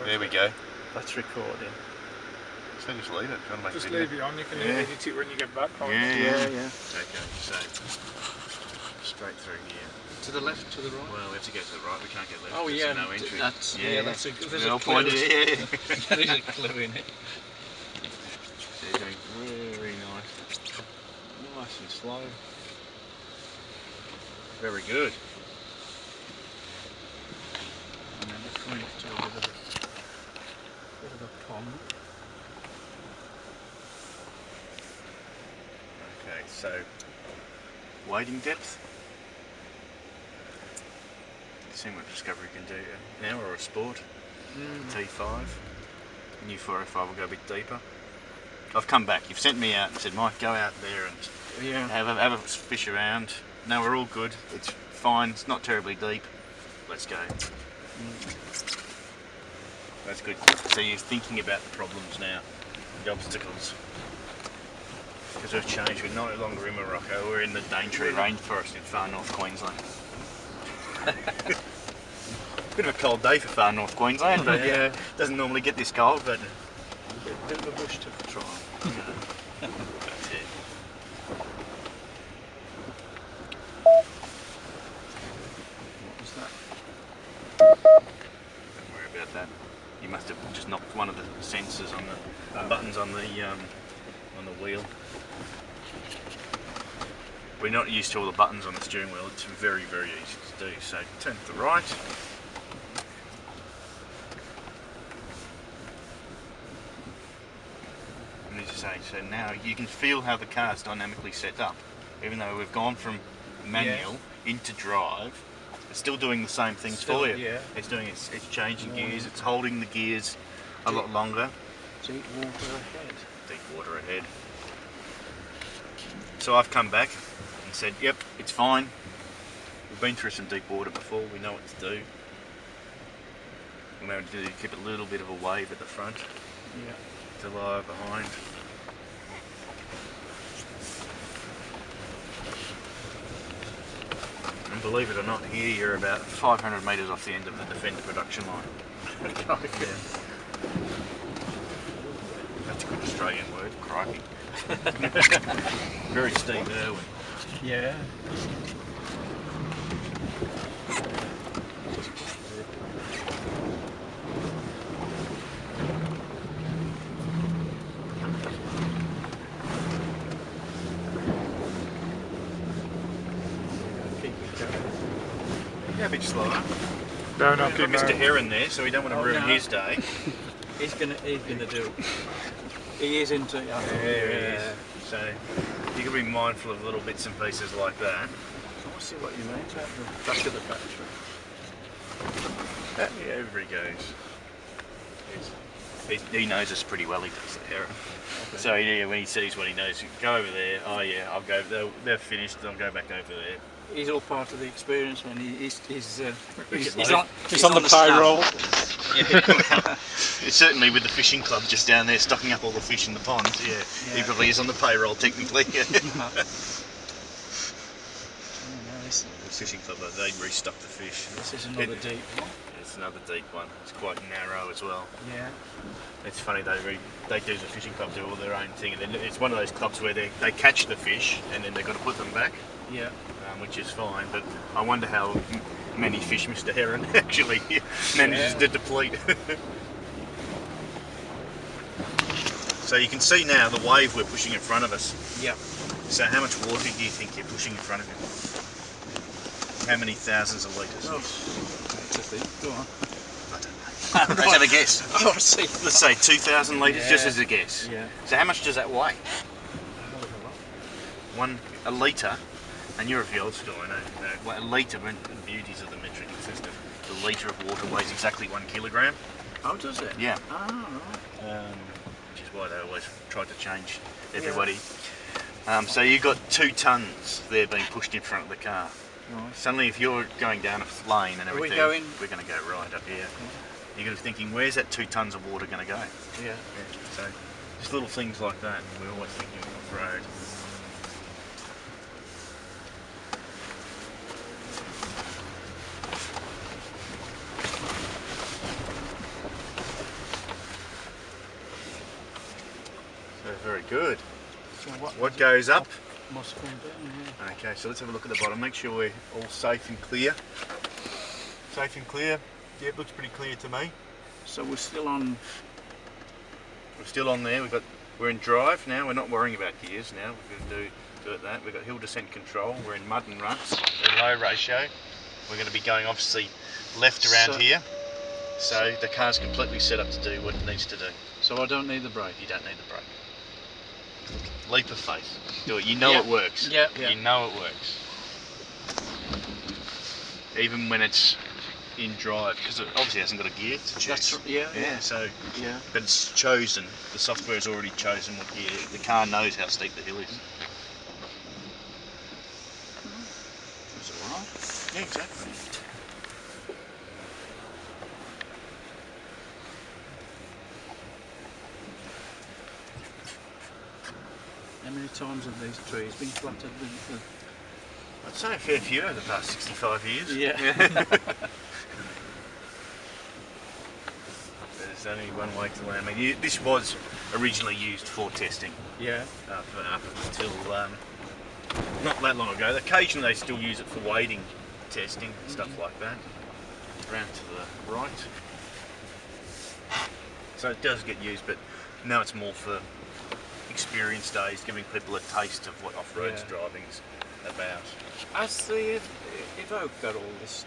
There we go. That's recording. So just leave it. Trying to make Just video. leave it on, you can edit it when you get back. Yeah. Yeah. Okay, so straight through here. To the left, to the right. Well, we have to go to the right. We can't get left. Oh There's yeah, no entry. that's that's a there's Well a clue. pointed. Yeah. There is a clue in it. They're doing very nice. Nice and slow. Very good. And then it's going to a bit of a pond. Okay, so wading depth. See what Discovery can do. An hour or a sport. T5. New 405 will go a bit deeper. I've come back. You've sent me out and said, Mike, go out there and have a fish around. No, we're all good. It's fine. It's not terribly deep. Let's go. That's good. So you're thinking about the problems now, the obstacles. Because we've changed. We're no longer in Morocco. We're in the Daintree rainforest in far north Queensland. Bit of a cold day for far north Queensland, but yeah, doesn't normally get this cold. But Bit of a bush to patrol. That's it. What was that? Don't worry about that. You must have just knocked one of the sensors on the buttons on the wheel. We're not used to all the buttons on the steering wheel. It's very, very easy to do. So turn to the right. And as you say, so now you can feel how the car's dynamically set up. Even though we've gone from manual into drive, it's still doing the same things for you. Yeah. It's changing gears, it's holding the gears a lot longer. Deep water ahead. Deep water ahead. So I've come back and said, yep, it's fine. We've been through some deep water before, we know what to do. We're going to keep a little bit of a wave at the front. Yeah. To lie behind. And believe it or not, here you're about 500 metres off the end of the Defender production line. That's a good Australian word, crikey. Very Steve Irwin. Yeah. Yeah, a bit slower. No, no, We've got Mr. Heron there, so we don't want to ruin his day. He's gonna do. He is into it. There he is. So you can be mindful of little bits and pieces like that. I want to see what you mean. At the back of the battery. Yeah, over he goes. He knows us pretty well, he does, the Heron. Okay. So yeah, when he sees what he knows, go over there. Oh yeah, I'll go. They're finished. I'll go back over there. He's all part of the experience, man. He's on the payroll. Yeah, certainly with the fishing club just down there stocking up all the fish in the pond. Yeah, he probably is on the payroll technically. The fishing club, they restock the fish. This is another deep one. It's another deep one. It's quite narrow as well. Yeah. It's funny, they do, the fishing club do all their own thing, and then it's one of those clubs where they catch the fish and then they've got to put them back. Yeah. Which is fine, but I wonder how many fish Mr. Heron actually manages to deplete. So you can see now the wave we're pushing in front of us. Yeah. So how much water do you think you're pushing in front of you? How many thousands of litres? Oh, that's a thing. Go on. I don't know. Let's have a guess. Oh, I see. Let's say 2,000 litres, just as a guess. Yeah. So how much does that weigh? A litre. And you're a field store, I know. A litre, the beauties of the metric system. The litre of water weighs exactly 1 kilogram. Oh, does it? Yeah. Oh, right. Which is why they always try to change everybody. Yeah. So you've got 2 tonnes there being pushed in front of the car. Right. Suddenly, if you're going down a lane and everything, we're going to go right up here. Yeah. You're going to be thinking, where's that 2 tonnes of water going to go? Yeah. So just little things like that. We're always thinking off road. Good. So What goes up? must come down, Okay, so let's have a look at the bottom. Make sure we're all safe and clear. Safe and clear. Yeah, it looks pretty clear to me. So we're still on. We're still on there. We're in drive now. We're not worrying about gears now. We're going to do it that. We've got hill descent control. We're in mud and ruts. We're low ratio. We're going to be going obviously left around here. So the car's completely set up to do what it needs to do. So I don't need the brake. You don't need the brake. Leap of faith. Do it. You know it works. Yeah. You know it works. Even when it's in drive, because it obviously hasn't got a gear to choose. That's yeah. So, Yeah. but it's chosen. The software has already chosen what gear. The car knows how steep the hill is. That's alright. Yeah, exactly. How many times have these trees been planted? I'd say a fair few over the past 65 years. Yeah. There's only one way to learn. I mean, this was originally used for testing. Yeah. Up until not that long ago. Occasionally they still use it for wading testing, stuff like that. Around to the right. So it does get used, but now it's more for experience days, giving people a taste of what off-road driving's about. Has the Evoque got all this?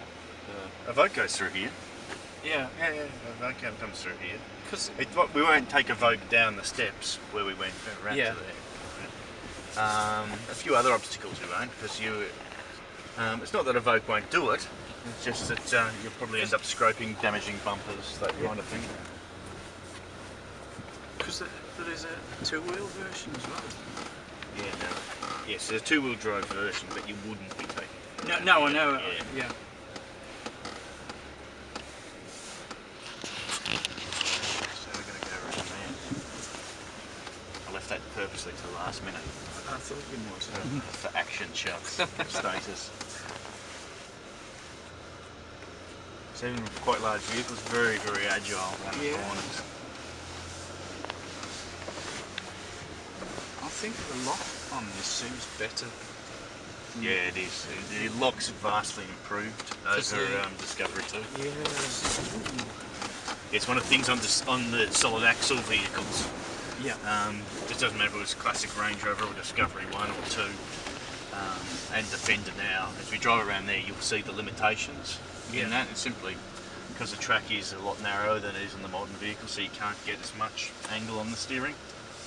Evoque goes through here. Yeah. Yeah, Evoque comes through here. Because We won't take Evoque down the steps where we went around Yeah. to there. A few other obstacles we won't, because it's not that Evoque won't do it, it's just that you'll probably end up scraping, damaging bumpers, that kind of thing. Because there is a two-wheel version as well. Yeah, no. Yes, there's a two-wheel drive version, but you wouldn't be taking it. No, I know. Yeah. So we're going to go around there. I left that purposely to the last minute. I thought you might. For action shots status. So even with quite large vehicles, very, very agile around the corners. I think the lock on this seems better. Yeah, it is. The lock's vastly improved over Discovery 2. Yeah. It's one of the things on the solid axle vehicles. Yeah. It doesn't matter if it was classic Range Rover or Discovery 1 or 2 and Defender now. As we drive around there, you'll see the limitations in that. It's simply because the track is a lot narrower than it is in the modern vehicle, so you can't get as much angle on the steering.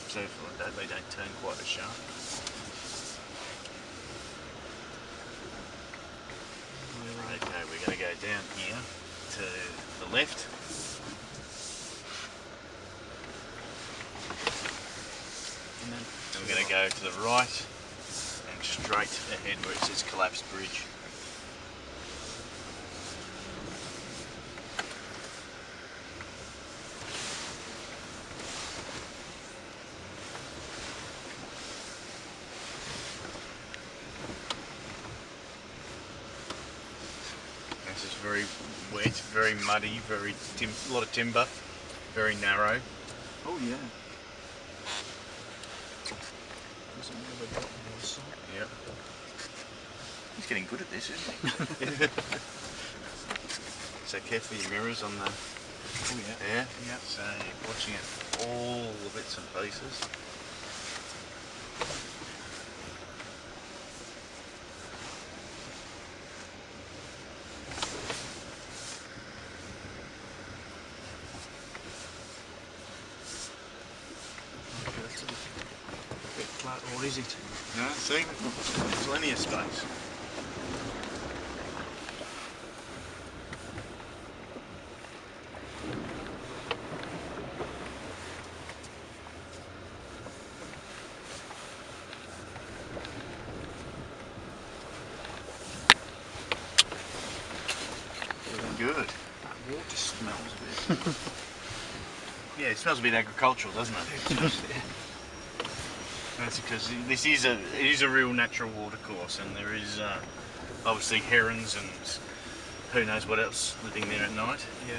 So for that, they don't turn quite as sharp. Okay, we're going to go down here to the left. And then And we're going to go to the right and straight ahead where it says Collapsed Bridge. This is very wet, very muddy, a lot of timber, very narrow. Oh yeah. There's another button on the side. Yep. He's getting good at this, isn't he? So careful your mirrors on the air. Yeah. So you're watching it all the bits and pieces. Okay, that's a bit flat, or is it? No, see, plenty of space. Good. That water smells a bit. Yeah, it smells a bit agricultural, doesn't it? That's because it is a real natural water course, and there is obviously herons and who knows what else living there at night. Yeah.